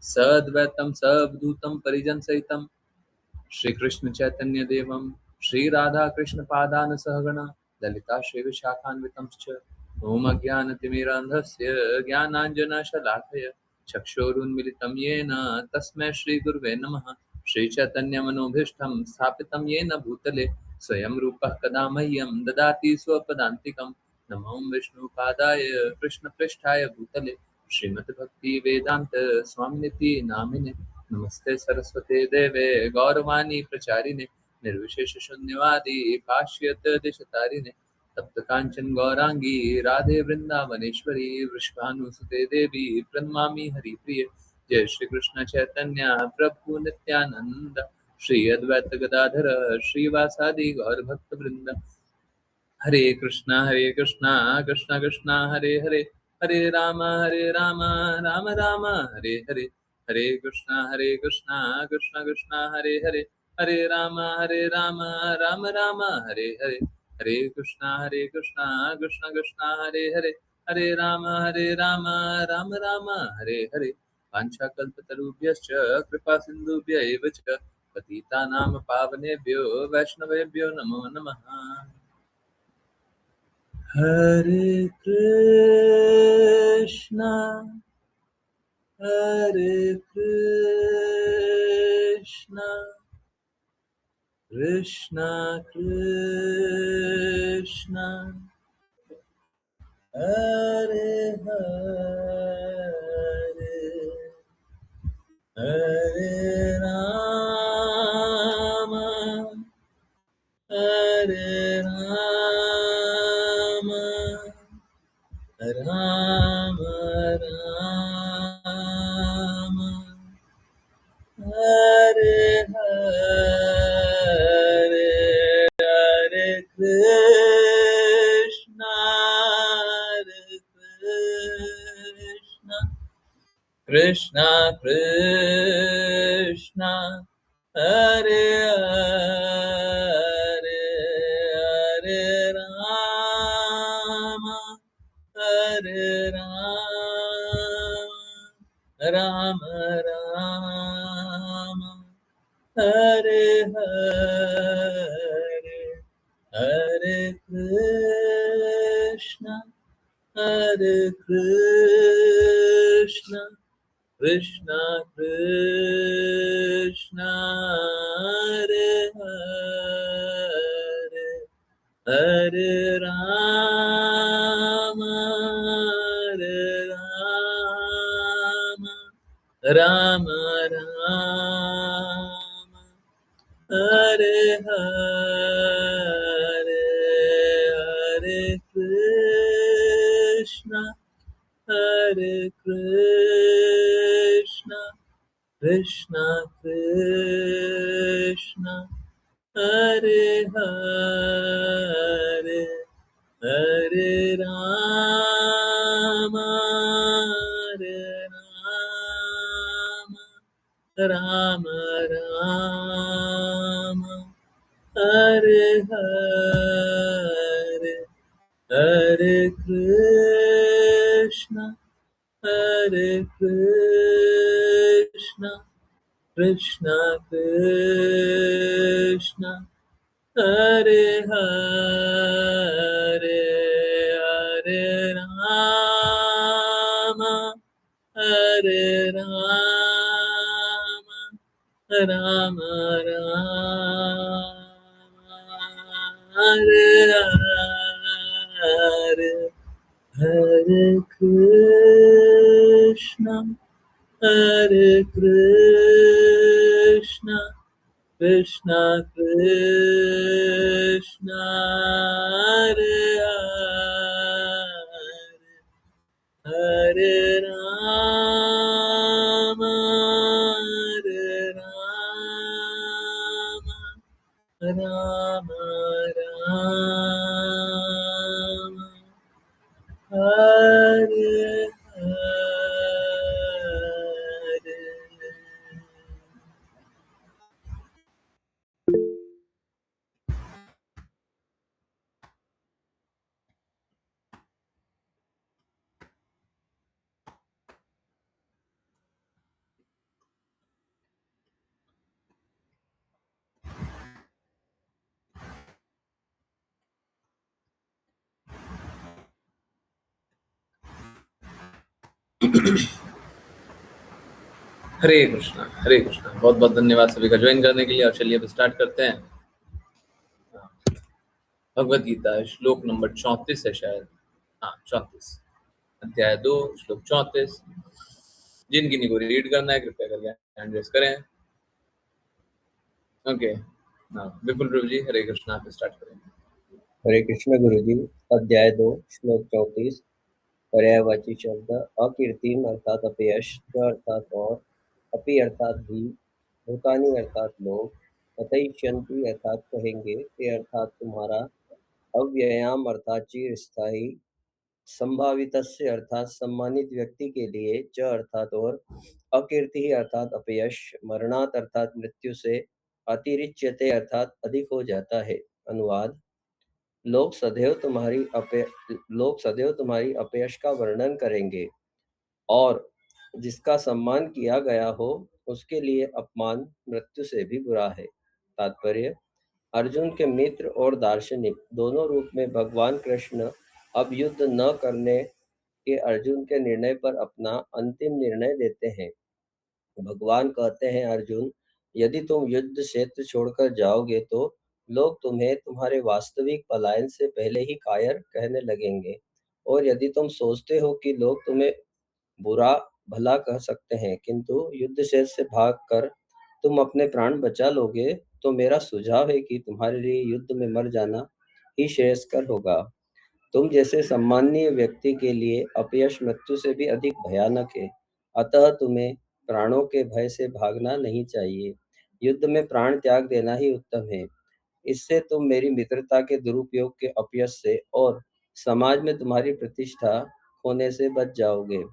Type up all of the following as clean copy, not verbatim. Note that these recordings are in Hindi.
सद्वैतं सवधूतं परिजन सहितं श्री कृष्ण चैतन्य देवम श्री राधा कृष्ण पादान सहगण ललिता श्री विशाखान्वितंश्च ओम अज्ञानतिमिरान्धस्य ज्ञानाञ्जनशलाकय चक्षुरुन्मिलितं येन तस्मै श्री गुरुवे नमः। श्री चैतन्य मनोभीष्टं स्थापितं येन भूतले स्वयं रूपः कदा मह्यं ददाति स्वपदान्तिकं। नमो विष्णुपादाय कृष्णपृष्ठाय भूतले श्रीमद्भक्ति वेदांत स्वामिनिति नामिने नमस्ते सरस्वते देवे गौरवाणी प्रचारिणे निर्विशेष शून्यवादी भाष्यत दिशतारिणे तप्त कांचन गौरांगी राधे वृंदावनेश्वरी वृषभानुसुते देवी प्रणमामि हरिप्रिय। जय श्री कृष्ण चैतन्य प्रभु नित्यानंद श्री अद्वैत गदाधर श्रीवासादि गौर भक्त वृंद। हरे कृष्णा कृष्ण कृष्णा हरे हरे राम राम राम हरे हरे कृष्णा कृष्ण कृष्णा हरे हरे राम राम राम हरे हरे कृष्णा कृष्ण कृष्णा हरे राम राम राम हरे वाञ्छाकल्पतरुभ्यश्च कृपा सिन्धुभ्य एव च पतितानां पावनेभ्यो वैष्णवेभ्यो नमो नमः। Hare Hare Krishna, Krishna Krishna, Hare Hare, Hare Rama, Hare Rama, Rama Rama, Hare Hare, Hare Krishna, Krishna Krishna, Hare Hare, Hare Rama, Hare Rama, Rama Rama, Hare Hare, Hare Krishna, Hare Krishna, Krishna Krishna, Hare Hare, Hare Rama, Hare Rama, Rama Rama, Hare Hare, Hare Krishna, Hare Krishna, Krishna Krishna, Hare Hare, Hare Rama, Hare Rama, Rama Rama, Hare Hare, Hare Krishna, Hare Krishna, Krishna Krishna, Hare Hare, Hare Rama, Hare Rama, Rama Rama, Hare Hare, Hare Krishna, Hare Krishna, Krishna Krishna, Hare Hare, Hare Rama, Hare Rama, Rama Rama, Hare Hare. हरे कृष्णा, हरे कृष्णा। बहुत बहुत धन्यवाद सभी का ज्वाइन करने के लिए। और चलिए अब स्टार्ट करते हैं। भगवत गीता श्लोक नंबर 34 है शायद। हाँ, 34, अध्याय 2, श्लोक 34। जिन किन्हीं को रीड करना है कृपया करके हैंड रेज करें। ओके, हाँ, विपुल प्रभु जी, हरे कृष्णा, आप स्टार्ट करें। हरे कृष्ण गुरु जी। अध्याय 2 श्लोक 34। पर्यायवाची शब्द अकीर्तिम अर्थात अपयश, च अर्थात और, अपि अर्थात भी, भूतानि अर्थात लोग, कथयिष्यन्ति अर्थात कहेंगे, ते अर्थात तुम्हारा, अव्ययाम अर्थात चिरस्थायी, संभावितस्य अर्थात सम्मानित व्यक्ति के लिए, च अर्थात और, अकीर्ति अर्थात अपयश, मरणात अर्थात मृत्यु से, अतिरिच्यते अर्थात अधिक हो जाता है। अनुवाद। लोग सदैव तुम्हारी अपयश का वर्णन करेंगे और जिसका सम्मान किया गया हो उसके लिए अपमान मृत्यु से भी बुरा है। तात्पर्य। अर्जुन के मित्र और दार्शनिक दोनों रूप में भगवान कृष्ण अब युद्ध न करने के अर्जुन के निर्णय पर अपना अंतिम निर्णय देते हैं। भगवान कहते हैं, अर्जुन, यदि तुम युद्ध क्षेत्र छोड़कर जाओगे तो लोग तुम्हें तुम्हारे वास्तविक पलायन से पहले ही कायर कहने लगेंगे, और यदि तुम सोचते हो कि लोग तुम्हें बुरा भला कह सकते हैं किंतु युद्ध क्षेत्र से भागकर तुम अपने प्राण बचा लोगे, तो मेरा सुझाव है कि तुम्हारे लिए युद्ध में मर जाना ही श्रेयस्कर होगा। तुम जैसे सम्माननीय व्यक्ति के लिए अपयश मृत्यु से भी अधिक भयानक है, अतः तुम्हें प्राणों के भय से भागना नहीं चाहिए। युद्ध में प्राण त्याग देना ही उत्तम है। इससे तुम मेरी मित्रता के दुरुपयोग के अपयश से और समाज में तुम्हारी प्रतिष्ठा खोने से बच जाओगे।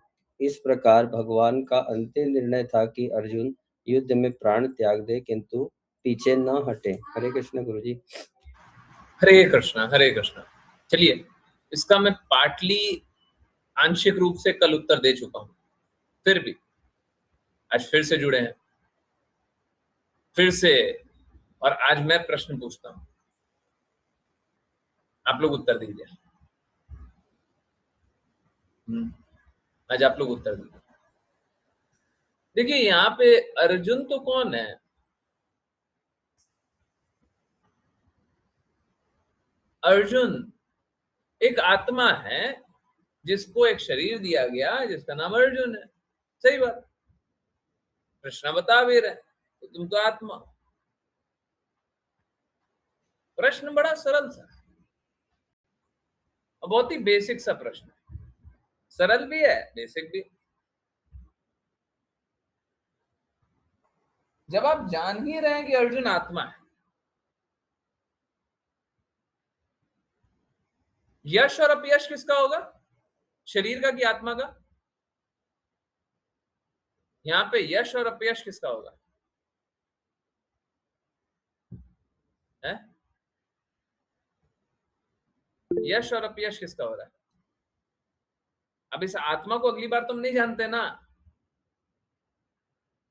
इस प्रकार भगवान का अंतिम निर्णय था कि अर्जुन युद्ध में प्राण त्याग दे किंतु पीछे न हटे। हरे कृष्ण गुरु जी। हरे कृष्णा, हरे कृष्णा। चलिए, इसका मैं पार्टली आंशिक रूप से कल उत्तर दे चुका हूं, फिर भी आज फिर से जुड़े हैं, फिर से। और आज मैं प्रश्न पूछता हूं, आप लोग उत्तर दीजिए। आज आप लोग उत्तर दीजिए। देखिए, यहाँ पे अर्जुन तो कौन है? अर्जुन एक आत्मा है जिसको एक शरीर दिया गया जिसका नाम अर्जुन है। सही बात, कृष्णा बता भी रहे, तो तुम तो आत्मा हो। प्रश्न बड़ा सरल सा और बहुत ही बेसिक सा प्रश्न है। सरल भी है, बेसिक भी। जब आप जान ही रहे हैं कि अर्जुन आत्मा है, यश और अपयश किसका होगा? शरीर का कि आत्मा का? यहाँ पे यश और अपयश किसका होगा? है? यश और अपयश किसका हो रहा है? अब इस आत्मा को अगली बार तुम नहीं जानते ना,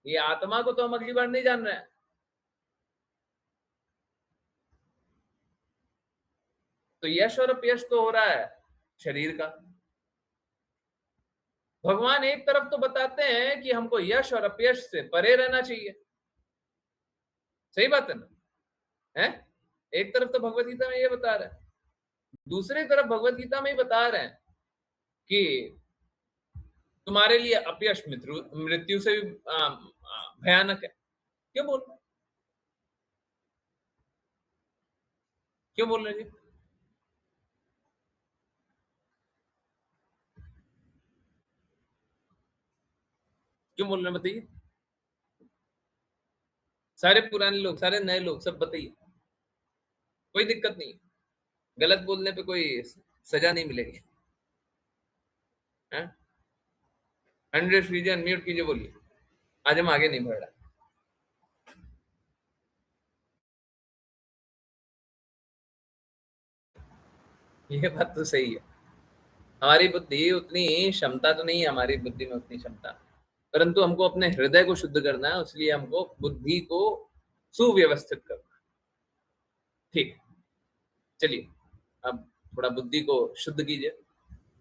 ये आत्मा को तो हम अगली बार नहीं जान रहे हैं। तो यश और अपयश तो हो रहा है शरीर का। भगवान एक तरफ तो बताते हैं कि हमको यश और अपयश से परे रहना चाहिए। सही बात है ना? है? एक तरफ तो भगवत गीता में ये बता रहे हैं, दूसरी तरफ भगवत गीता में ही बता रहे हैं कि तुम्हारे लिए अपयश मृत्यु से भी भयानक है। क्यों बोल रहे? क्यों बोल रहे जी? क्यों बोल रहे हैं बताइए? सारे पुराने लोग, सारे नए लोग, सब बताइए। कोई दिक्कत नहीं, गलत बोलने पे कोई सजा नहीं मिलेगी। हैंड कीजिए, अनम्यूट कीजिए, बोलिए। आज हम आगे नहीं बढ़ रहा। ये बात तो सही है, हमारी बुद्धि उतनी क्षमता तो नहीं है, हमारी बुद्धि में उतनी क्षमता, परंतु हमको अपने हृदय को शुद्ध करना है, इसलिए हमको बुद्धि को सुव्यवस्थित करना है। ठीक है, चलिए अब थोड़ा बुद्धि को शुद्ध कीजिए।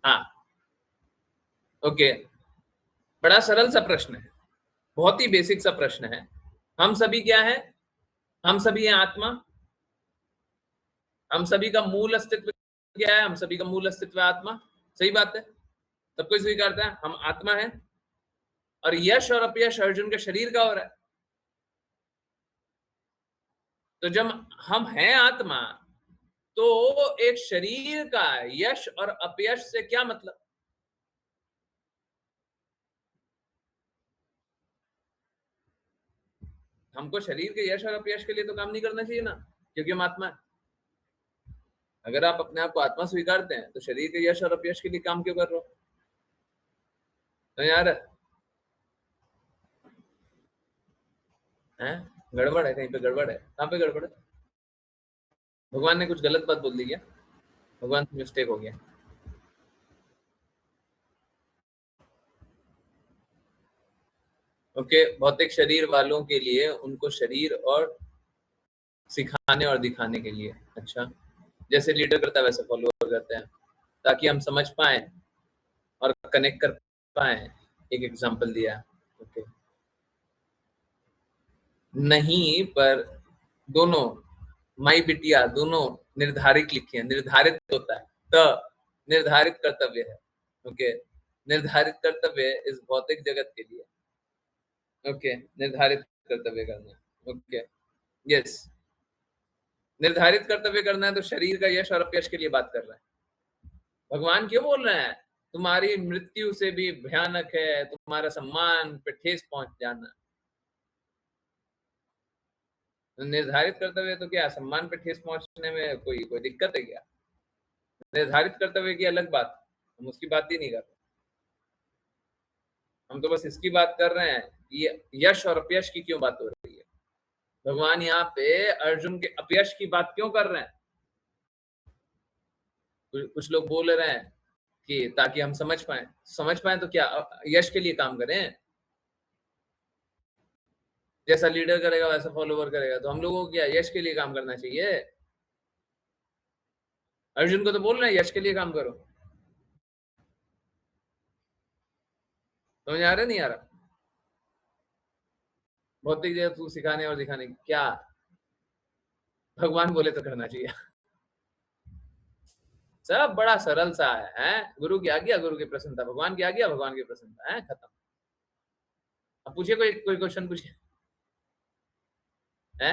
हाँ, ओके। बड़ा सरल सा प्रश्न है, बहुत ही बेसिक सा प्रश्न है। हम सभी क्या है? हम सभी हैं आत्मा। हम सभी का मूल अस्तित्व क्या है? हम सभी का मूल अस्तित्व है आत्मा। सही बात है, सब कोई स्वीकारता है हम आत्मा है। और यश और अपयश अर्जुन के शरीर का हो रहा है। तो जब हम हैं आत्मा, तो एक शरीर का यश और अपयश से क्या मतलब? हमको शरीर के यश और अपयश के लिए तो काम नहीं करना चाहिए ना, क्योंकि हम आत्मा है। अगर आप अपने आप को आत्मा स्वीकारते हैं तो शरीर के यश और अपयश के लिए काम क्यों कर रहे हो? तो यार है गड़बड़ है, कहीं पे गड़बड़ है। कहाँ पे गड़बड़ है? भगवान ने कुछ गलत बात बोल दी क्या? भगवान से मिस्टेक हो गया। ओके, भौतिक शरीर वालों के लिए उनको शरीर और सिखाने और दिखाने के लिए, अच्छा, जैसे लीडर करता है वैसे फॉलोअर करते हैं, ताकि हम समझ पाए और कनेक्ट कर पाए। एक एग्जांपल दिया। ओके, नहीं पर दोनों, माई बिटिया दोनों निर्धारित लिखी है। निर्धारित होता है त निर्धारित कर्तव्य है। ओके, निर्धारित कर्तव्य इस भौतिक जगत के लिए। ओके, निर्धारित कर्तव्य करना। ओके, यस, निर्धारित कर्तव्य करना है तो शरीर का यश और अपयश के लिए बात कर रहा है। भगवान क्यों बोल रहे हैं तुम्हारी मृत्यु से भी भयानक है तुम्हारा सम्मान पे ठेस पहुंच जाना? निर्धारित कर्तव्य तो क्या सम्मान पे ठेस पहुंचने में कोई कोई दिक्कत है क्या? निर्धारित कर्तव्य की अलग बात, हम उसकी बात ही नहीं कर रहे। हम तो बस इसकी बात कर रहे हैं ये यश और अपयश की क्यों बात हो रही है। भगवान यहाँ पे अर्जुन के अपयश की बात क्यों कर रहे हैं? कुछ लोग बोल रहे हैं कि ताकि हम समझ पाए तो क्या यश के लिए काम करें? जैसा लीडर करेगा वैसा फॉलोवर करेगा, तो हम लोगों को क्या यश के लिए काम करना चाहिए? अर्जुन को तो बोल रहे हैं यश के लिए काम करो। समझ आ रहा नहीं आ रहा? भौतिक जगत तू सिखाने और दिखाने क्या? भगवान बोले तो करना चाहिए। सब बड़ा सरल सा है। गुरु की आज्ञा गुरु की प्रसन्नता, भगवान की आज्ञा भगवान की प्रसन्नता है, खत्म। अब पूछिए कोई कोई क्वेश्चन पूछिए। है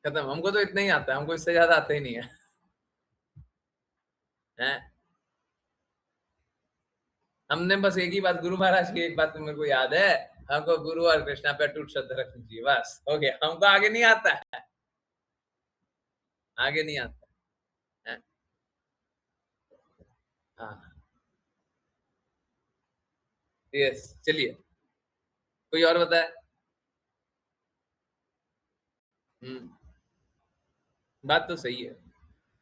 खत्म। हमको तो इतना ही आता है, हमको इससे ज्यादा आता ही नहीं है। हैं? हमने बस एक ही बात, गुरु महाराज की एक बात तो मेरे को याद है, हमको गुरु और कृष्णा पे अटूट श्रद्धा रखनी चाहिए, बस हो गया। हमको आगे नहीं आता है, आगे नहीं आता है। हाँ, यस, चलिए कोई और बताए। हम्म, बात तो सही है,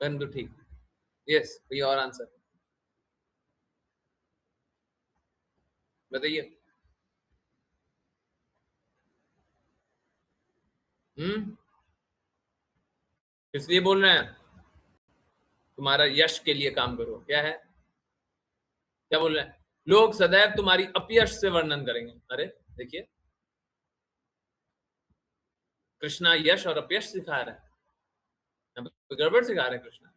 परंतु ठीक। यस, कोई और आंसर बताइए। हम्म, इसलिए बोल रहे हैं तुम्हारा यश के लिए काम करो, क्या है? क्या बोल रहे हैं? लोग सदैव तुम्हारी अपयश से वर्णन करेंगे। अरे देखिए, कृष्णा यश और अपयश सिखा रहे हैं, यहाँ पे गड़बड़ सिखा रहे हैं कृष्णा,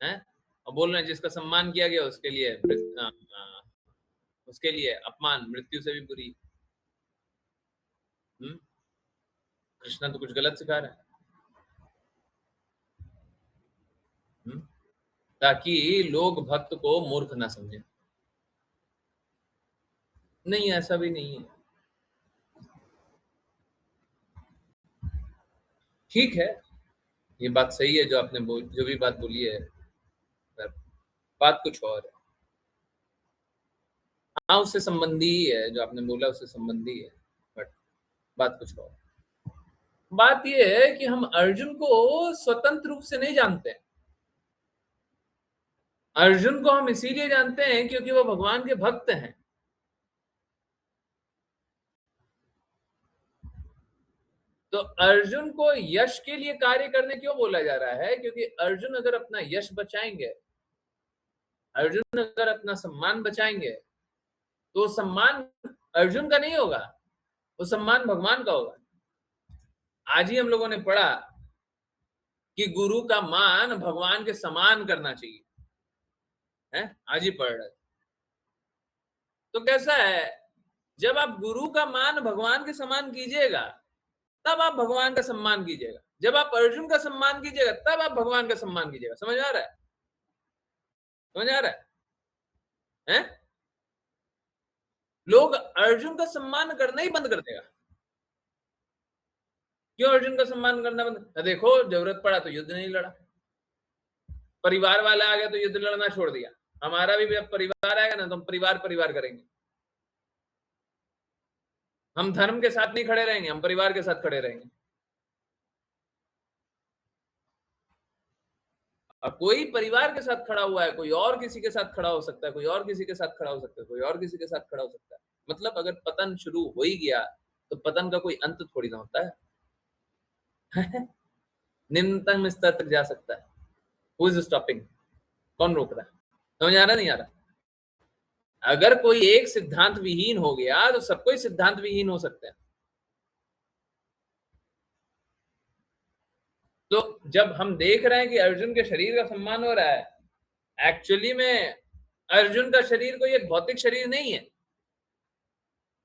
है? और बोल रहे हैं जिसका सम्मान किया गया उसके लिए अपमान मृत्यु से भी बुरी। कृष्णा तो कुछ गलत सिखा रहा है। हम्म, ताकि लोग भक्त को मूर्ख ना समझे। नहीं, ऐसा भी नहीं है। ठीक है, ये बात सही है जो आपने जो भी बात बोली है, पर बात कुछ और है। हाँ, उससे संबंधी ही है, जो आपने बोला उससे संबंधी है, बट बात कुछ और। बात ये है कि हम अर्जुन को स्वतंत्र रूप से नहीं जानते हैं। अर्जुन को हम इसीलिए जानते हैं क्योंकि वो भगवान के भक्त हैं। तो अर्जुन को यश के लिए कार्य करने क्यों बोला जा रहा है? क्योंकि अर्जुन अगर अपना यश बचाएंगे, अर्जुन अगर अपना सम्मान बचाएंगे तो सम्मान अर्जुन का नहीं होगा, वो सम्मान भगवान का होगा। आज ही हम लोगों ने पढ़ा कि गुरु का मान भगवान के समान करना चाहिए, है? आज ही पढ़ रहे। तो कैसा है, जब आप गुरु का मान भगवान के समान कीजिएगा तब आप भगवान का सम्मान कीजिएगा। जब आप अर्जुन का सम्मान कीजिएगा तब आप भगवान का सम्मान कीजिएगा। समझ आ रहा है? समझ आ रहा है? हैं? लोग अर्जुन का सम्मान करना ही बंद कर देगा। क्यों अर्जुन का सम्मान करना बंद? देखो जरूरत पड़ा तो युद्ध नहीं लड़ा, परिवार वाला आ गया तो युद्ध लड़ना छोड़ दिया। हमारा भी जब परिवार आएगा ना तो हम परिवार परिवार करेंगे। हम धर्म के साथ नहीं खड़े रहेंगे, हम परिवार के साथ खड़े रहेंगे। अब कोई परिवार के साथ खड़ा हुआ है, कोई और किसी के साथ खड़ा हो सकता है, कोई और किसी के साथ खड़ा हो सकता है, कोई और किसी के साथ खड़ा हो सकता है। मतलब अगर पतन शुरू हो ही गया तो पतन का कोई अंत थोड़ी ना होता है। निम्नतम स्तर तक जा सकता है। Who is stopping? कौन रोक रहा है? समझ आ रहा नहीं आ रहा? अगर कोई एक सिद्धांत विहीन हो गया तो सब कोई सिद्धांत विहीन हो सकते हैं। तो जब हम देख रहे हैं कि अर्जुन के शरीर का सम्मान हो रहा है, एक्चुअली में अर्जुन का शरीर कोई एक भौतिक शरीर नहीं है,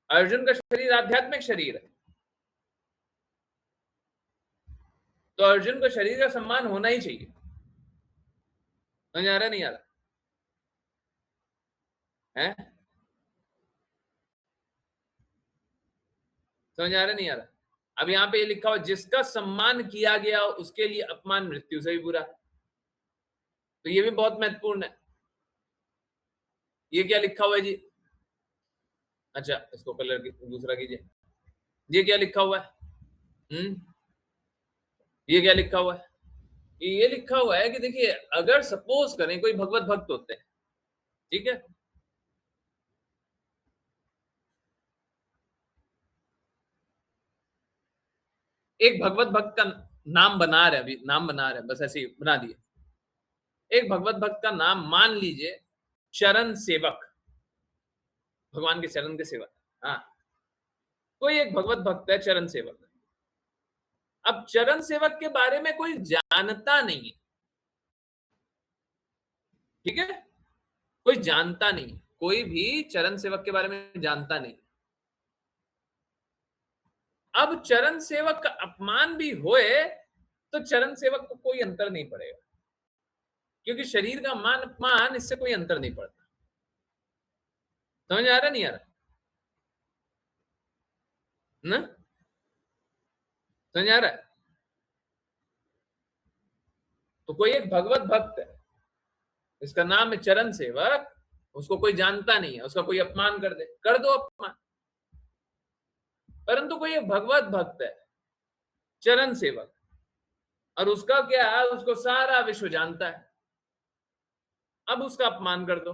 अर्जुन का शरीर आध्यात्मिक शरीर है। तो अर्जुन को शरीर का सम्मान होना ही चाहिए। समझ आ रहा नहीं आ रहा है? समझ आ रहा नहीं आ रहा? अब यहाँ पे ये लिखा हुआ जिसका सम्मान किया गया उसके लिए अपमान मृत्यु से भी बुरा। तो ये भी बहुत महत्वपूर्ण है। ये क्या लिखा हुआ है जी? अच्छा इसको कलर दूसरा कीजिए। ये क्या लिखा हुआ है? ये क्या लिखा हुआ है? ये लिखा हुआ है कि देखिए अगर सपोज करें कोई भगवत भक्त होते हैं, ठीक है, एक भगवत भक्त का नाम बना रहे, अभी नाम बना रहे, बस ऐसे ही बना दिए। एक भगवत भक्त का नाम मान लीजिए चरण सेवक, भगवान के चरण के सेवक। हाँ, कोई एक भगवत भक्त है चरण सेवक। अब चरण सेवक के बारे में कोई जानता नहीं है, ठीक है, कोई जानता नहीं, कोई भी चरण सेवक के बारे में जानता नहीं। अब चरण सेवक का अपमान भी होए तो चरण सेवक को कोई अंतर नहीं पड़ेगा, क्योंकि शरीर का मान अपमान इससे कोई अंतर नहीं पड़ता। समझ आ रहा नहीं आ रहा ना? समझ आ रहा है? तो कोई एक भगवत भक्त है, इसका नाम है चरण सेवक, उसको कोई जानता नहीं है, उसका कोई अपमान कर दे, कर दो अपमान। परंतु कोई एक भगवत भक्त है चरण सेवक, और उसका क्या है, उसको सारा विश्व जानता है, अब उसका अपमान कर दो।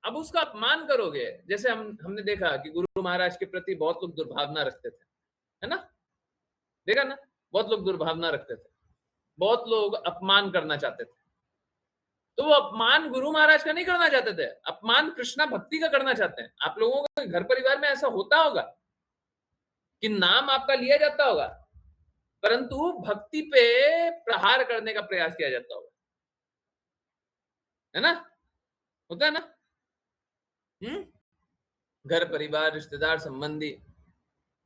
अब उसका अपमान करोगे, जैसे हमने देखा कि गुरु महाराज के प्रति बहुत लोग दुर्भावना रखते थे, है ना? देखा ना, बहुत लोग दुर्भावना रखते थे, बहुत लोग अपमान करना चाहते थे। तो वो अपमान गुरु महाराज का नहीं करना चाहते थे, अपमान कृष्णा भक्ति का करना चाहते हैं। आप लोगों के घर परिवार में ऐसा होता होगा कि नाम आपका लिया जाता होगा परंतु भक्ति पे प्रहार करने का प्रयास किया जाता होगा, है ना? होता है ना? घर परिवार रिश्तेदार संबंधी,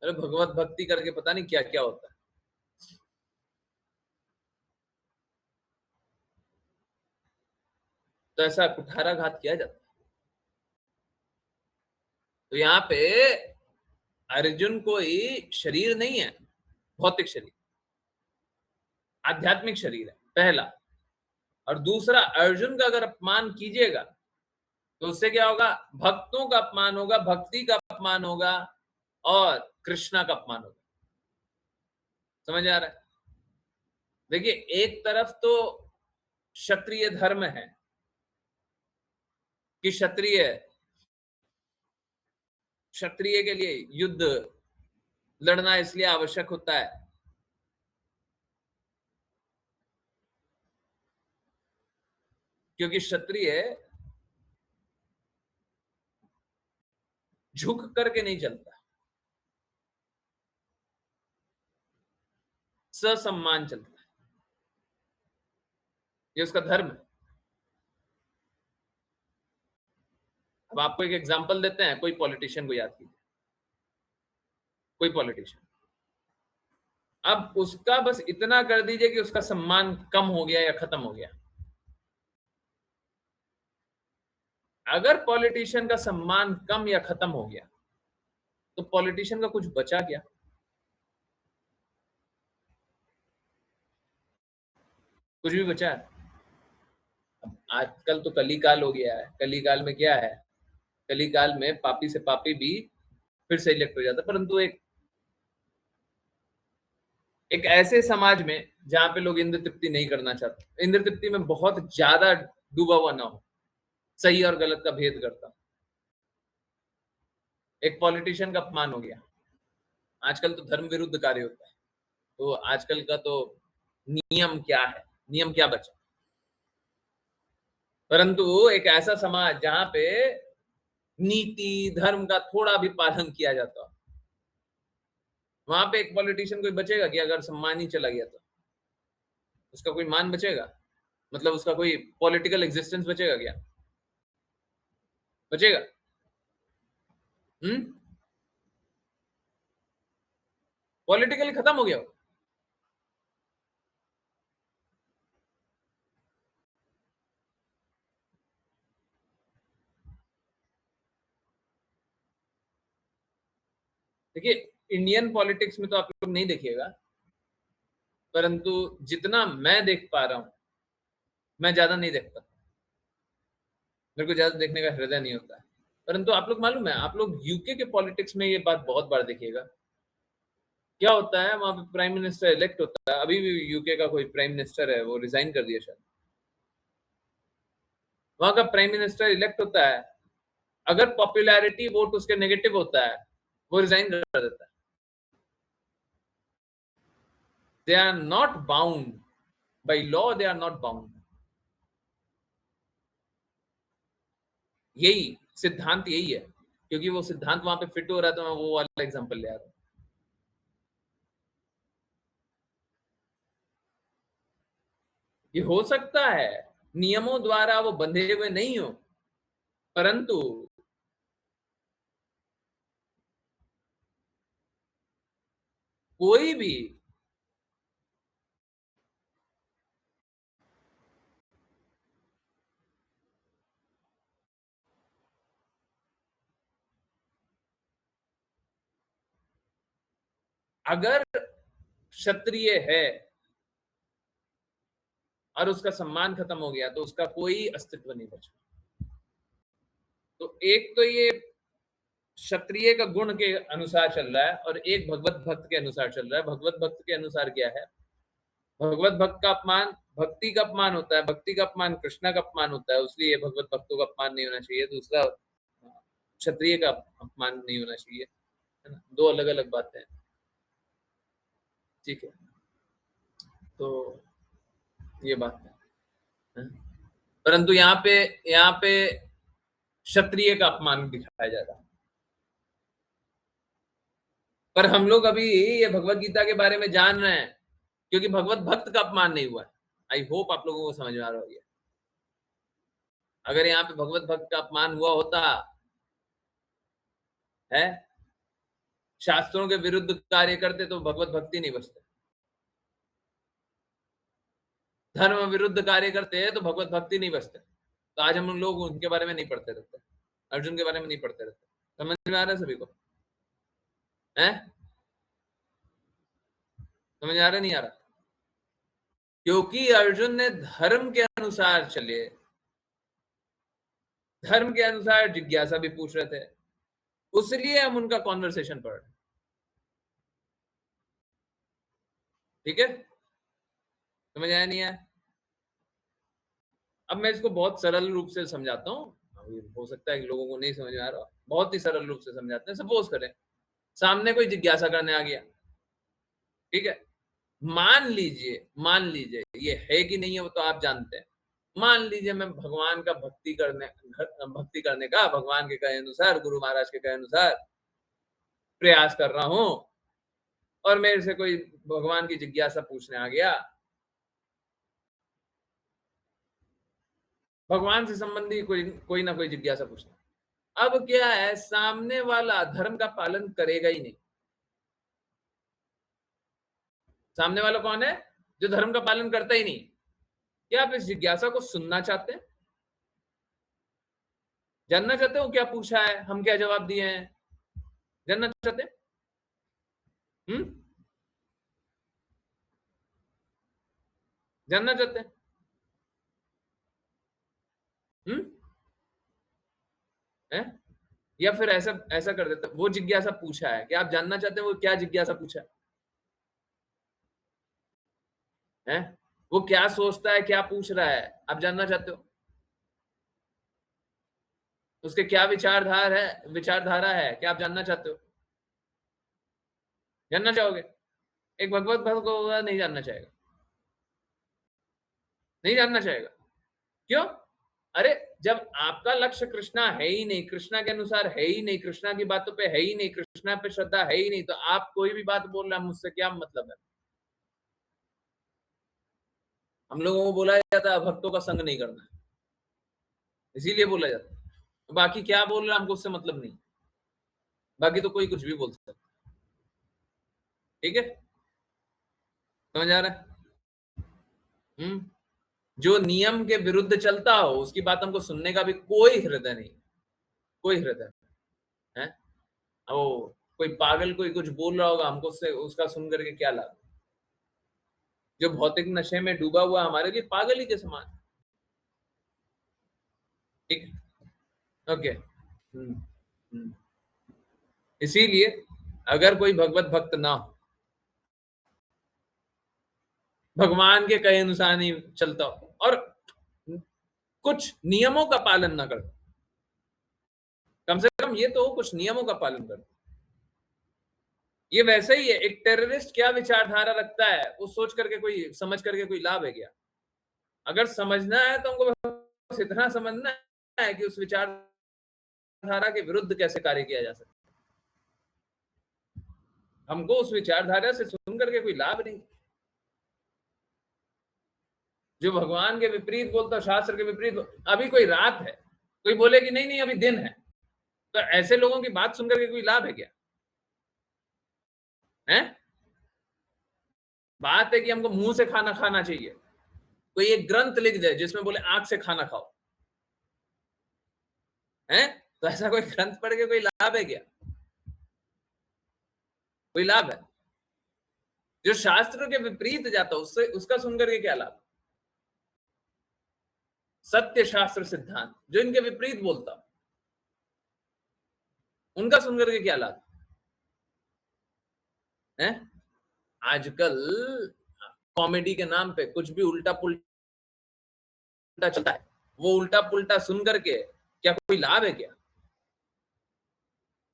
अरे भगवत भक्ति करके पता नहीं क्या क्या होता है। तो ऐसा कुठाराघात किया जाता है। तो यहाँ पे अर्जुन कोई शरीर नहीं है, भौतिक शरीर, आध्यात्मिक शरीर है, पहला। और दूसरा, अर्जुन का अगर अपमान कीजिएगा तो उससे क्या होगा? भक्तों का अपमान होगा, भक्ति का अपमान होगा और कृष्णा का अपमान होगा। समझ आ रहा है? देखिए एक तरफ तो क्षत्रिय धर्म है कि क्षत्रिय के लिए युद्ध लड़ना इसलिए आवश्यक होता है क्योंकि क्षत्रिय झुक करके नहीं चलता, ससम्मान चलता है। ये उसका धर्म है। अब आपको एक एग्जांपल देते हैं, कोई पॉलिटिशियन को याद कीजिए, कोई पॉलिटिशियन, अब उसका बस इतना कर दीजिए कि उसका सम्मान कम हो गया या खत्म हो गया। अगर पॉलिटिशियन का सम्मान कम या खत्म हो गया तो पॉलिटिशियन का कुछ बचा क्या? कुछ भी बचा है? अब आजकल तो कली काल हो गया है। कली काल में क्या है? कली काल में पापी से पापी भी फिर से इलेक्ट हो जाता है, परंतु एक ऐसे समाज में जहां पे लोग इंद्र तृप्ति नहीं करना चाहते, इंद्र तृप्ति में बहुत ज्यादा डूबा हुआ ना हो, सही और गलत का भेद करता, एक पॉलिटिशियन का अपमान हो गया। आजकल तो धर्म विरुद्ध कार्य होता है, तो आजकल का तो नियम क्या है, नियम क्या बचा? परंतु एक ऐसा समाज जहां पे नीति धर्म का थोड़ा भी पालन किया जाता, वहां पे एक पॉलिटिशियन कोई बचेगा कि अगर सम्मान ही चला गया तो उसका कोई मान बचेगा? मतलब उसका कोई पॉलिटिकल एग्जिस्टेंस बचेगा क्या? बचेगा? पॉलिटिकली खत्म हो गया वो। देखिए, इंडियन पॉलिटिक्स में तो आप लोग नहीं देखिएगा, परंतु जितना मैं देख पा रहा हूं, मैं ज्यादा नहीं देखता, मेरे को ज्यादा देखने का हृदय नहीं होता है। परंतु आप लोग मालूम है, आप लोग यूके के पॉलिटिक्स में ये बात बहुत बार देखिएगा। क्या होता है वहां पे? प्राइम मिनिस्टर इलेक्ट होता है, अभी भी यूके का कोई प्राइम मिनिस्टर है, वो रिजाइन कर दिया शायद। वहां का प्राइम मिनिस्टर इलेक्ट होता है, अगर पॉपुलैरिटी वोट उसके नेगेटिव होता है, वो रिजाइन कर देता है। They are not bound by law, they are not bound. यही सिद्धांत यही है, क्योंकि वो सिद्धांत वहां पे फिट हो रहा है, तो मैं वो वाला एग्जांपल ले आ रहा हूं। ये हो सकता है नियमों द्वारा वो बंधे हुए नहीं हो, परंतु कोई भी अगर क्षत्रिय है और उसका सम्मान खत्म हो गया तो उसका कोई अस्तित्व नहीं बचा। तो एक तो ये क्षत्रिय का गुण के अनुसार चल रहा है और एक भगवत भक्त के अनुसार चल रहा है। भगवत भक्त के अनुसार क्या है? भगवत भक्त का अपमान भक्ति का अपमान होता है, भक्ति का अपमान कृष्णा का अपमान होता है, इसलिए भगवत भक्तों का अपमान नहीं होना चाहिए। दूसरा, क्षत्रिय का अपमान नहीं होना चाहिए, है ना? दो अलग अलग बातें हैं, ठीक है? तो ये बात है। परंतु यहाँ पे क्षत्रिय का अपमान दिखाया जा रहा है। पर हम लोग अभी ये भगवत गीता के बारे में जान रहे हैं क्योंकि भगवत भक्त का अपमान नहीं हुआ है। आई होप आप लोगों को समझ में आ रहा होगा। अगर यहाँ पे भगवत भक्त का अपमान हुआ होता है, शास्त्रों के विरुद्ध कार्य करते, तो भगवत भक्ति नहीं बचते। धर्म विरुद्ध कार्य करते हैं तो भगवत भक्ति नहीं बचते। तो आज हम लोग उनके बारे में नहीं पढ़ते रहते, अर्जुन के बारे में नहीं पढ़ते रहते। समझ में आ रहा है सभी को? है समझ आ रहा नहीं आ रहा? क्योंकि अर्जुन ने धर्म के अनुसार चले, धर्म के अनुसार जिज्ञासा भी पूछ रहे थे, उसलिए हम उनका कॉन्वर्सेशन पढ़ रहे। ठीक है? समझ आया नहीं आया? अब मैं इसको बहुत सरल रूप से समझाता हूँ। हो सकता है कि लोगों को नहीं समझ में आ रहा, बहुत ही सरल रूप से समझाते हैं। सपोज करें सामने कोई जिज्ञासा करने आ गया, ठीक है? मान लीजिए ये है कि नहीं है वो तो आप जानते हैं, मान लीजिए मैं भगवान का भक्ति करने का भगवान के कहे अनुसार, गुरु महाराज के कहे अनुसार प्रयास कर रहा हूं, और मेरे से कोई भगवान की जिज्ञासा पूछने आ गया, भगवान से संबंधी कोई ना कोई जिज्ञासा पूछना। अब क्या है, सामने वाला धर्म का पालन करेगा ही नहीं। सामने वाला कौन है? जो धर्म का पालन करता ही नहीं। क्या आप इस जिज्ञासा को सुनना चाहते हैं? जानना चाहते हो क्या पूछा है, हम क्या जवाब दिए हैं? जानना चाहते हैं? जानना चाहते हैं? है? या फिर ऐसा ऐसा कर देते, वो जिज्ञासा पूछा है, क्या आप जानना चाहते हैं वो क्या जिज्ञासा पूछा है? वो क्या सोचता है, क्या पूछ रहा है, आप जानना चाहते हो? उसके क्या विचारधारा है, क्या आप जानना चाहते हो? जानना चाहोगे? एक भगवत भक्त होगा, नहीं जानना चाहेगा, नहीं जानना चाहेगा। क्यों? अरे जब आपका लक्ष्य कृष्णा है ही नहीं, कृष्णा के अनुसार है ही नहीं, कृष्णा की बातों पे है ही नहीं, कृष्णा पे श्रद्धा है ही नहीं, तो आप कोई भी बात बोल रहे हैं, मुझसे क्या मतलब है? हम लोगों को बोला जाता है भक्तों का संग नहीं करना है, इसीलिए बोला जाता है। बाकी क्या बोल रहा है हमको उससे मतलब नहीं, बाकी तो कोई कुछ भी बोल सकता है। ठीक है, समझ आ रहा है? जो नियम के विरुद्ध चलता हो उसकी बात हमको सुनने का भी कोई हृदय नहीं, कोई हृदय है। वो कोई पागल कोई कुछ बोल रहा होगा, हमको उससे उसका सुन करके क्या लाभ? जो भौतिक नशे में डूबा हुआ हमारे लिए पागल ही के समान। ठीक, ओके। इसीलिए अगर कोई भगवत भक्त ना हो, भगवान के कहे अनुसार नहीं चलता हो, और कुछ नियमों का पालन ना कर, कम से कम ये तो कुछ नियमों का पालन कर। ये वैसे ही है, एक टेररिस्ट क्या विचारधारा रखता है वो सोच करके कोई समझ करके कोई लाभ है क्या? अगर समझना है तो हमको बस इतना समझना है कि उस विचारधारा के विरुद्ध कैसे कार्य किया जा सकता है। हमको उस विचारधारा से सुन करके कोई लाभ नहीं। जो भगवान के विपरीत बोलता, शास्त्र के विपरीत, अभी कोई रात है, कोई बोले कि नहीं नहीं अभी दिन है, तो ऐसे लोगों की बात सुनकर के कोई लाभ है क्या? है? बात है कि हमको मुंह से खाना खाना चाहिए, कोई एक ग्रंथ लिख दे जिसमें बोले आंख से खाना खाओ, है? तो ऐसा कोई ग्रंथ पढ़ के कोई लाभ है क्या? कोई लाभ है? जो शास्त्र के विपरीत जाता उससे उसका सुनकर के क्या लाभ? सत्य शास्त्र सिद्धांत जो इनके विपरीत बोलता, उनका सुनकर के क्या लाभ है? आजकल कॉमेडी के नाम पे कुछ भी उल्टा पुल्टा चलता है, वो उल्टा पुल्टा सुन करके क्या कोई लाभ है क्या?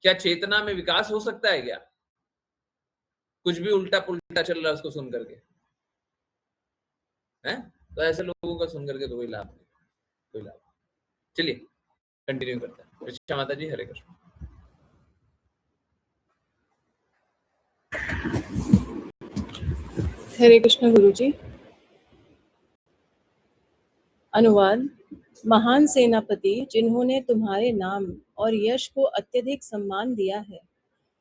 क्या चेतना में विकास हो सकता है क्या? कुछ भी उल्टा पुल्टा चल रहा है उसको सुन करके, है? तो ऐसे लोगों का सुन करके तो कोई लाभ नहीं, कोई लाभ। चलिए कंटिन्यू करते हैं। ऋचा माता जी, हरे कृष्ण। हरे कृष्ण गुरुजी। अनुवाद। महान सेनापति जिन्होंने तुम्हारे नाम और यश को अत्यधिक सम्मान दिया है,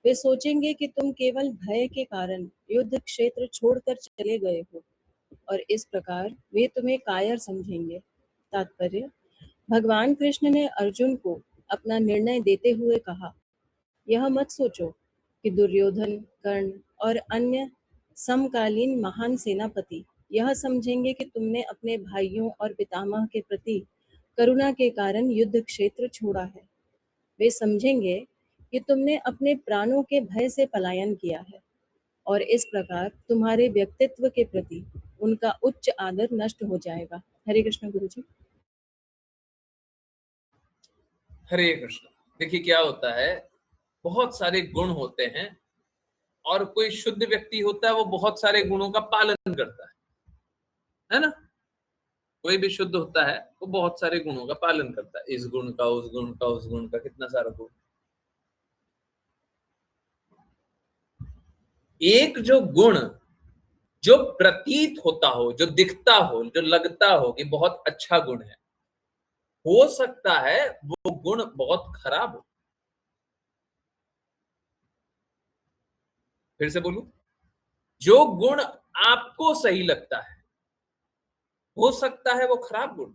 वे सोचेंगे कि तुम केवल भय के कारण युद्ध क्षेत्र छोड़कर चले गए हो, और इस प्रकार वे तुम्हें कायर समझेंगे। तात्पर्य: भगवान कृष्ण ने अर्जुन को अपना निर्णय देते हुए कहा, यह मत सोचो कि दुर्योधन, कर्ण और अन्य समकालीन महान सेनापति यह समझेंगे कि तुमने अपने भाइयों और पितामह के प्रति करुणा के कारण युद्ध क्षेत्र छोड़ा है। वे समझेंगे कि तुमने अपने प्राणों के भय से पलायन किया है, और इस प्रकार तुम्हारे व्यक्तित्व के प्रति उनका उच्च आदर नष्ट हो जाएगा। हरे कृष्ण गुरुजी। हरे कृष्ण। देखिए क्या होता है, बहुत सारे गुण होते हैं, और कोई शुद्ध व्यक्ति होता है वो बहुत सारे गुणों का पालन करता है ना? कोई भी शुद्ध होता है वो बहुत सारे गुणों का पालन करता है, इस गुण का, उस गुण का, उस गुण का, कितना सारा गुण। एक जो गुण जो प्रतीत होता हो, जो दिखता हो, जो लगता हो कि बहुत अच्छा गुण है, हो सकता है वो गुण बहुत खराब हो। फिर से बोलूं, जो गुण आपको सही लगता है, हो सकता है वो खराब गुण।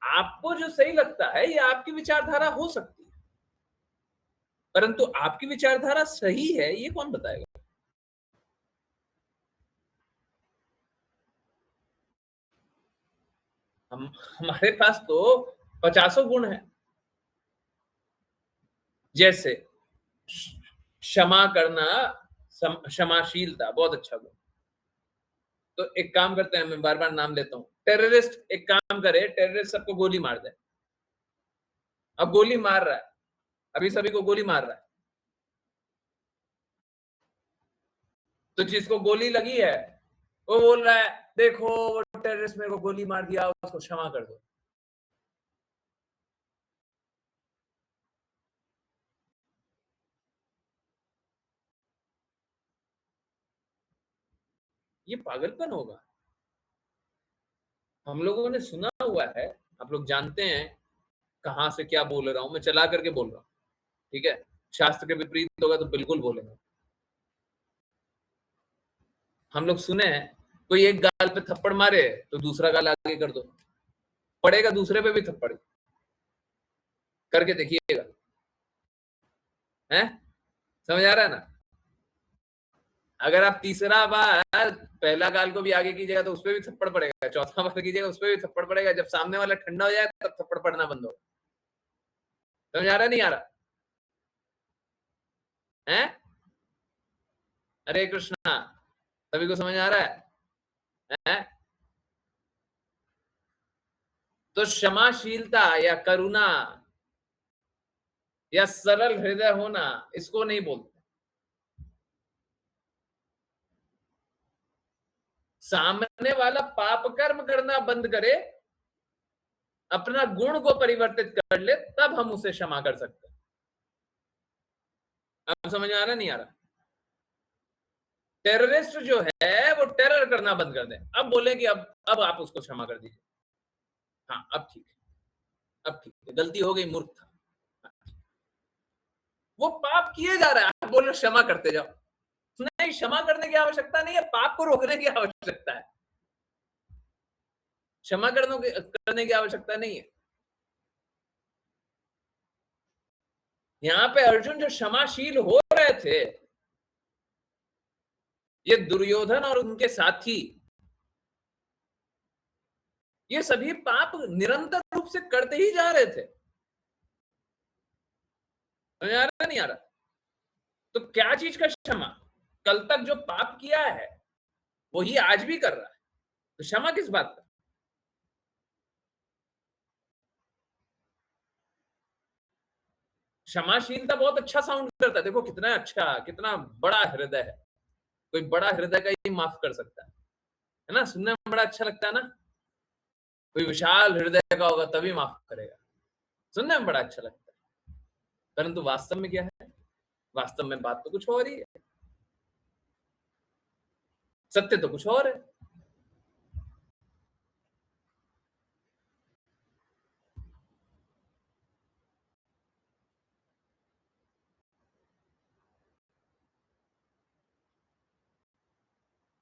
आपको जो सही लगता है ये आपकी विचारधारा हो सकती है, परंतु आपकी विचारधारा सही है ये कौन बताएगा? हमारे पास तो 50 गुण है। जैसे क्षमा करना, क्षमाशीलता बहुत अच्छा गुण। तो एक काम करते हैं, मैं बार बार नाम लेता हूं, टेररिस्ट एक काम करे, टेररिस्ट सबको गोली मार दे। अब गोली मार रहा है, अभी सभी को गोली मार रहा है, तो जिसको गोली लगी है वो बोल रहा है देखो वो टेररिस्ट मेरे को गोली मार दिया, उसको क्षमा कर दो। ये पागलपन होगा। हम लोगों ने सुना हुआ है, आप लोग जानते हैं कहां से क्या बोल रहा हूं, मैं चला करके बोल रहा हूं, ठीक है? शास्त्र के विपरीत होगा तो बिल्कुल बोलेंगे। हम लोग सुने हैं कोई एक गाल पे थप्पड़ मारे तो दूसरा गाल आगे कर दो, पड़ेगा दूसरे पे भी थप्पड़, करके देखिएगा, हैं? समझ आ रहा है ना? अगर आप तीसरा बार पहला गाल को भी आगे कीजिएगा तो उसपे भी थप्पड़ पड़ेगा, चौथा बार कीजिएगा उसपे भी थप्पड़ पड़ेगा, जब सामने वाला ठंडा हो जाए तब थप्पड़ पड़ना बंद हो। समझ आ रहा नहीं आ रहा है? हरे कृष्णा, सभी को समझ आ रहा है? तो क्षमाशीलता या करुणा या सरल हृदय होना, इसको नहीं बोलते। सामने वाला पाप कर्म करना बंद करे, अपना गुण को परिवर्तित कर ले, तब हम उसे क्षमा कर सकते हैं। अब समझ में आ रहा नहीं आ रहा? टेररिस्ट जो है वो टेरर करना बंद कर दे, अब बोले कि अब आप उसको क्षमा कर दीजिए। हाँ अब ठीक है, अब ठीक है, गलती हो गई, मूर्ख था। वो पाप किए जा रहा है, आप बोल रहे क्षमा करते जाओ। नहीं, क्षमा करने की आवश्यकता नहीं है, पाप को रोकने की आवश्यकता है। क्षमा करने की आवश्यकता नहीं है। यहां पे अर्जुन जो क्षमाशील हो रहे थे, ये दुर्योधन और उनके साथी, ये सभी पाप निरंतर रूप से करते ही जा रहे थे। समझ आ रहा नहीं आ रहा? तो क्या चीज का क्षमा? कल तक जो पाप किया है वही आज भी कर रहा है, तो क्षमा किस बात का? क्षमाशीलता बहुत अच्छा साउंड करता है, देखो कितना अच्छा, कितना बड़ा हृदय है। कोई बड़ा हृदय का ही माफ कर सकता है ना? सुनने में बड़ा अच्छा लगता है ना? कोई विशाल हृदय का होगा तभी माफ करेगा, सुनने में बड़ा अच्छा लगता है, परंतु वास्तव में क्या है? वास्तव में बात तो कुछ और ही है, सत्य तो कुछ और है।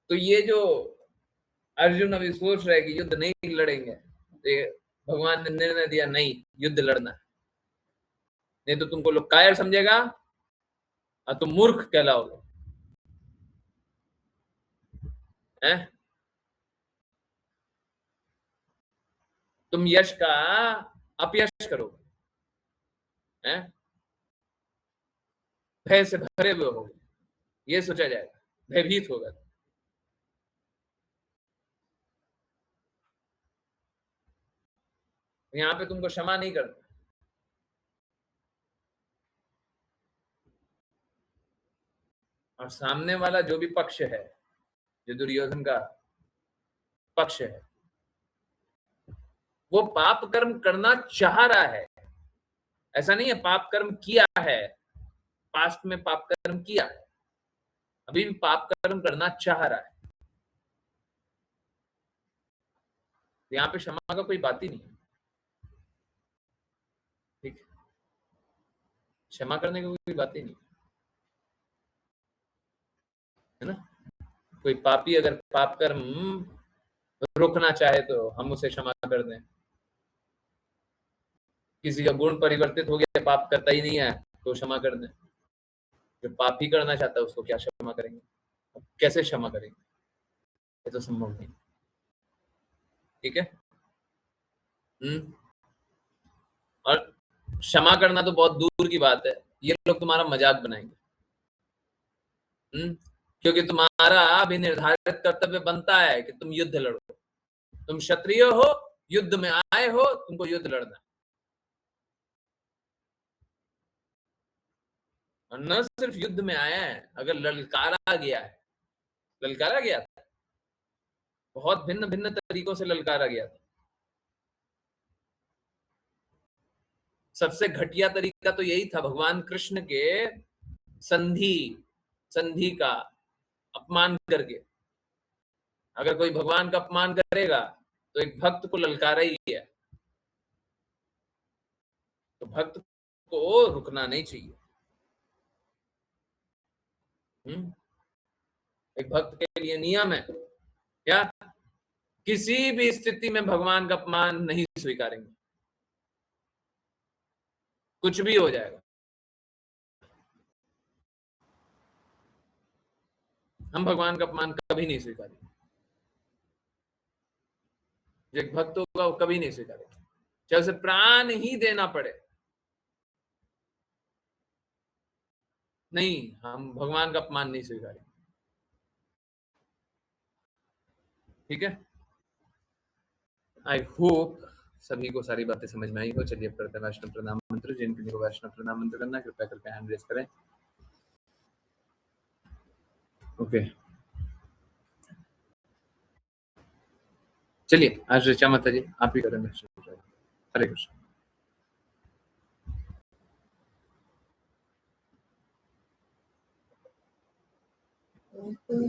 तो ये जो अर्जुन अभी सोच रहे कि युद्ध नहीं लड़ेंगे, तो भगवान ने निर्णय दिया नहीं, युद्ध लड़ना, नहीं तो तुमको लोग कायर समझेगा और तुम मूर्ख कहलाओगे, हैं? तुम यश का अपयश करोगे, हैं? भय से भरे हुए होगे, ये सोचा जाएगा, भयभीत होगा। यहाँ पे तुमको क्षमा नहीं करना, और सामने वाला जो भी पक्ष है जो दुर्योधन का पक्ष है, वो पाप कर्म करना चाह रहा है, ऐसा नहीं है पाप कर्म किया है, पास्ट में पाप कर्म किया है, अभी भी पाप कर्म करना चाह रहा है। यहाँ पे क्षमा का कोई बात ही नहीं है, ठीक है, क्षमा करने की कोई बात ही नहीं है ना। कोई पापी अगर पाप कर्म रोकना चाहे तो हम उसे क्षमा कर दें, किसी का गुण परिवर्तित हो गया, पाप करता ही नहीं है तो क्षमा कर दें, जो पाप ही करना चाहता है उसको क्या क्षमा करेंगे, कैसे क्षमा करेंगे, ये तो संभव नहीं, ठीक है। और क्षमा करना तो बहुत दूर की बात है, ये लोग तुम्हारा मजाक बनाएंगे, क्योंकि तुम्हारा अभी निर्धारित कर्तव्य बनता है कि तुम युद्ध लड़ो, तुम क्षत्रिय हो, युद्ध में आए हो, तुमको युद्ध लड़ना, और न सिर्फ युद्ध में आया है, अगर ललकारा गया है, ललकारा गया था, बहुत भिन्न भिन्न तरीकों से ललकारा गया था। सबसे घटिया तरीका तो यही था, भगवान कृष्ण के संधि का अपमान करके। अगर कोई भगवान का अपमान करेगा तो एक भक्त को ललकारा ही है, तो भक्त को रुकना नहीं चाहिए। एक भक्त के लिए नियम है क्या, किसी भी स्थिति में भगवान का अपमान नहीं स्वीकारेंगे, कुछ भी हो जाएगा, हम भगवान का अपमान कभी नहीं स्वीकारेंगे। जो एक भक्त होगा वो कभी नहीं स्वीकारेगा, चाहे उसे प्राण ही देना पड़े, नहीं, हम भगवान का अपमान नहीं स्वीकारेंगे, ठीक है। आई होप सभी को सारी बातें समझ में आई हो। चलिए अब करते हैं वैष्णव प्रणाम मंत्र। जिनको वैष्णव प्रणाम मंत्र करना है कृपया करके हैंड रेज करें। ओके, चलिए आज ऋचा माता जी आप ही करें। हरे कृष्ण।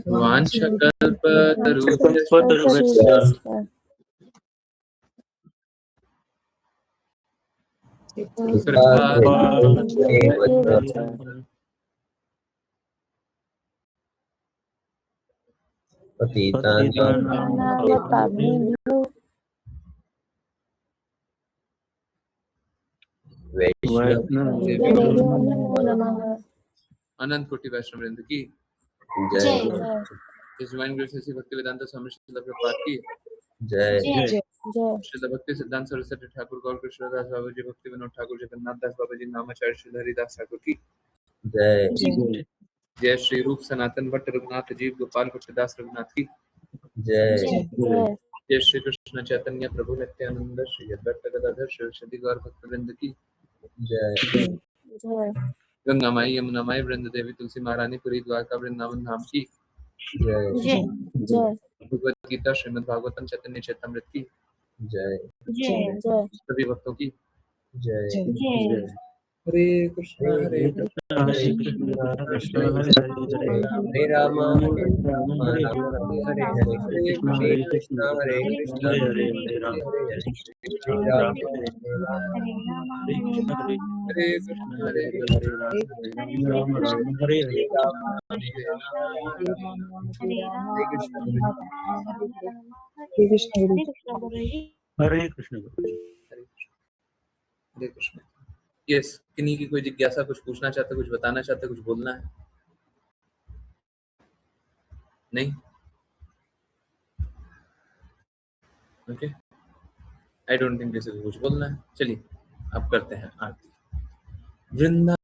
वाञ्छकल्पतरुभ्यश्च अनंत कोटि वैष्णव वृंद की जय। इस डिवाइन ग्रेस से भक्ति वेदांत स्वामी श्रील प्रभुपाद की जय। श्रील भक्ति सिद्धांत सरस्वती ठाकुर गौर कृष्णदास बाबा जी, भक्ति विनोद ठाकुर, जगन्नाथ दास बाबा जी, नामाचार्य श्री हरिदास ठाकुर की जय। जय। श्री रूप सनातन भट्ट रघुनाथ जीव गोपाल भट्टदास रघुनाथ की जय। जय। श्री कृष्ण चैतन्य प्रभु नित्यानंद श्री अद्वैत गदाधर श्री गौर भक्त वृंद की जय। गंगा माई यमुना माई वृंद देवी तुलसी महारानी पुरी द्वारका वृंदावन धाम की जय। भगवत गीता श्रीमद् भागवतम चैतन्य चैतामृत की जय। सभी भक्तों की जय। हरे कृष्ण हरे हरे राम हरे राम हरे हरे कृष्ण हरे कृष्ण हरे राम हरे कृष्ण हरे हरे कृष्ण। हरे कृष्ण। यस, किन्हीं की कोई जिज्ञासा, कुछ पूछना चाहते, कुछ बताना चाहते, कुछ बोलना है? नहीं? ओके, आई डोंट थिंक किसी को कुछ बोलना है। चलिए अब करते हैं आरती। वृंदा